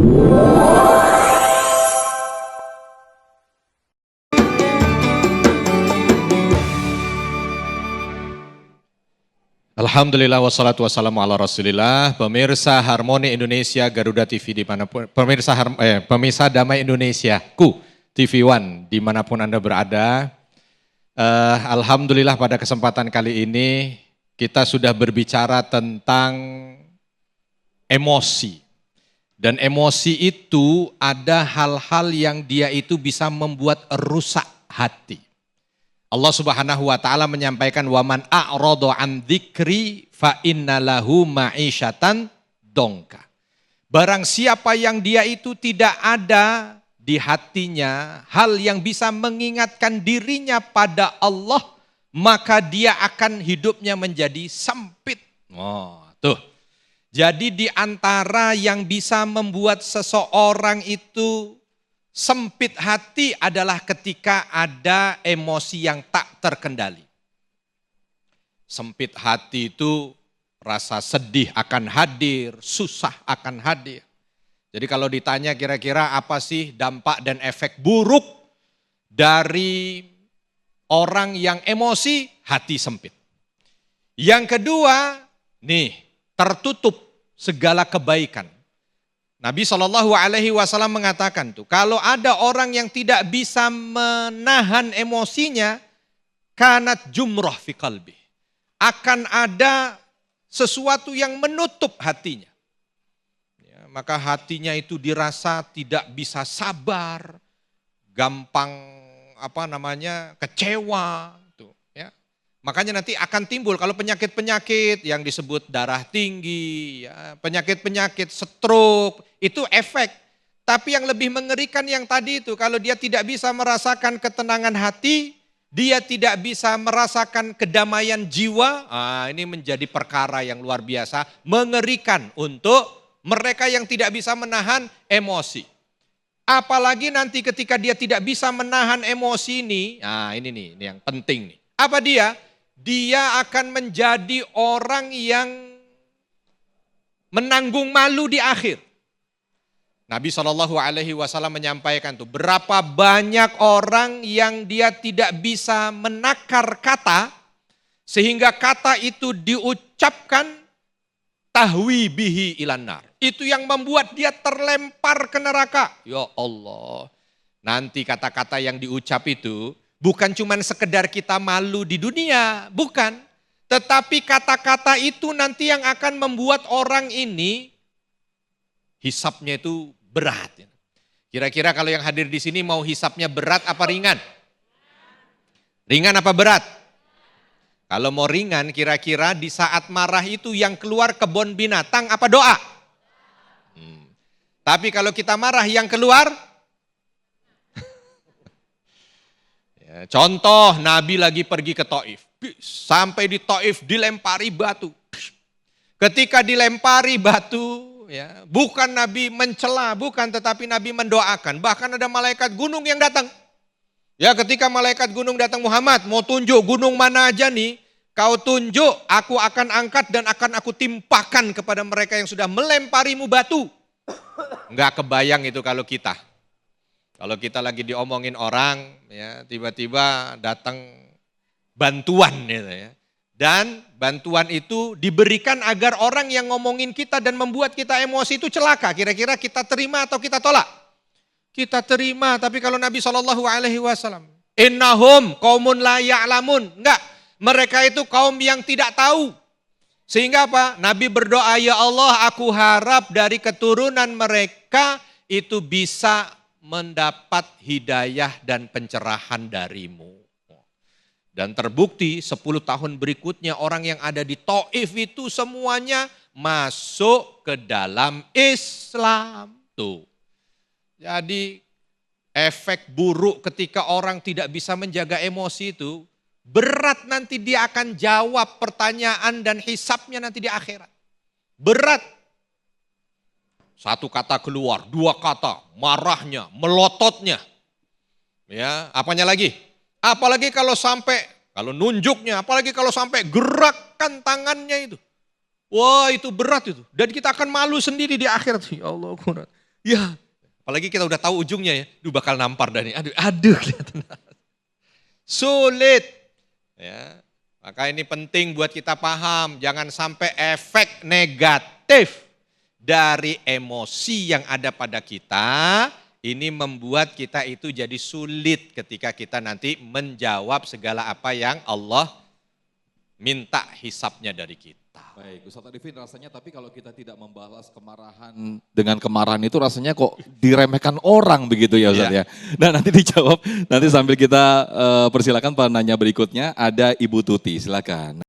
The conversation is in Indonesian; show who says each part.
Speaker 1: Alhamdulillah wassalatu wassalamu ala rasulillah. Pemirsa Harmoni Indonesia, Garuda TV dimanapun, pemirsa Damai Indonesia, Ku TV One dimanapun Anda berada. Alhamdulillah pada kesempatan kali ini kita sudah berbicara tentang emosi. Dan emosi itu ada hal-hal yang dia itu bisa membuat rusak hati. Allah Subhanahu wa taala menyampaikan waman a'rada an dzikri fa innalahu ma'isyatan dongka. Barang siapa yang dia itu tidak ada di hatinya hal yang bisa mengingatkan dirinya pada Allah, maka dia akan hidupnya menjadi sempit. Oh, tuh. Jadi di antara yang bisa membuat seseorang itu sempit hati adalah ketika ada emosi yang tak terkendali. Sempit hati itu rasa sedih akan hadir, susah akan hadir. Jadi kalau ditanya kira-kira apa sih dampak dan efek buruk dari orang yang emosi, hati sempit. Yang kedua, nih tertutup segala kebaikan. Nabi SAW mengatakan tuh, kalau ada orang yang tidak bisa menahan emosinya, kanat jumrah fi qalbi. Akan ada sesuatu yang menutup hatinya. Ya, maka hatinya itu dirasa tidak bisa sabar, gampang kecewa. Makanya nanti akan timbul kalau penyakit-penyakit yang disebut darah tinggi, ya, penyakit-penyakit stroke, itu efek. Tapi yang lebih mengerikan yang tadi itu, kalau dia tidak bisa merasakan ketenangan hati, dia tidak bisa merasakan kedamaian jiwa, ini menjadi perkara yang luar biasa, mengerikan untuk mereka yang tidak bisa menahan emosi. Apalagi nanti ketika dia tidak bisa menahan emosi ini ini yang penting nih. Apa dia? Dia akan menjadi orang yang menanggung malu di akhir. Nabi SAW menyampaikan tuh, berapa banyak orang yang dia tidak bisa menakar kata, sehingga kata itu diucapkan tahwi bihi ilan nar. Itu yang membuat dia terlempar ke neraka. Ya Allah, nanti kata-kata yang diucap itu bukan cuma sekedar kita malu di dunia, bukan. Tetapi kata-kata itu nanti yang akan membuat orang ini hisapnya itu berat. Kira-kira kalau yang hadir di sini mau hisapnya berat apa ringan? Ringan apa berat? Kalau mau ringan, kira-kira di saat marah itu yang keluar kebun binatang apa doa? Tapi kalau kita marah yang keluar, contoh Nabi lagi pergi ke Taif, sampai di Taif dilempari batu. Ketika dilempari batu, ya, bukan Nabi mencela, bukan, tetapi Nabi mendoakan. Bahkan ada malaikat gunung yang datang. Ya, ketika malaikat gunung datang, Muhammad mau tunjuk gunung mana aja nih, kau tunjuk, aku akan angkat dan akan aku timpakan kepada mereka yang sudah melemparimu batu. Enggak kebayang itu kalau kita. Kalau kita lagi diomongin orang, ya, tiba-tiba datang bantuan gitu ya. Dan bantuan itu diberikan agar orang yang ngomongin kita dan membuat kita emosi itu celaka. Kira-kira kita terima atau kita tolak? Kita terima, tapi kalau Nabi SAW, innahum qaumun la ya'lamun. Enggak, mereka itu kaum yang tidak tahu. Sehingga apa? Nabi berdoa, ya Allah, aku harap dari keturunan mereka itu bisa mendapat hidayah dan pencerahan darimu. Dan terbukti 10 tahun berikutnya orang yang ada di Taif itu semuanya masuk ke dalam Islam. Tuh. Jadi efek buruk ketika orang tidak bisa menjaga emosi itu, berat nanti dia akan jawab pertanyaan dan hisapnya nanti di akhirat. Berat. Satu kata keluar, dua kata, marahnya, melototnya. Ya, apanya lagi? Apalagi kalau nunjuknya, apalagi kalau sampai gerakan tangannya itu. Wah, itu berat itu. Dan kita akan malu sendiri di akhirat. Ya Allah,
Speaker 2: Ya.
Speaker 1: Apalagi kita udah tahu ujungnya ya. Duh bakal nampar Dani. Aduh kelihatan. Sulit. Ya. Maka ini penting buat kita paham. Jangan sampai efek negatif dari emosi yang ada pada kita. Ini membuat kita itu jadi sulit ketika kita nanti menjawab segala apa yang Allah minta hisapnya dari kita.
Speaker 2: Baik, Ustaz Arifin rasanya tapi kalau kita tidak membalas kemarahan dengan kemarahan itu rasanya kok diremehkan orang begitu ya Ustaz ya. Nah nanti dijawab, nanti sambil kita persilakan penanya berikutnya ada Ibu Tuti, silakan.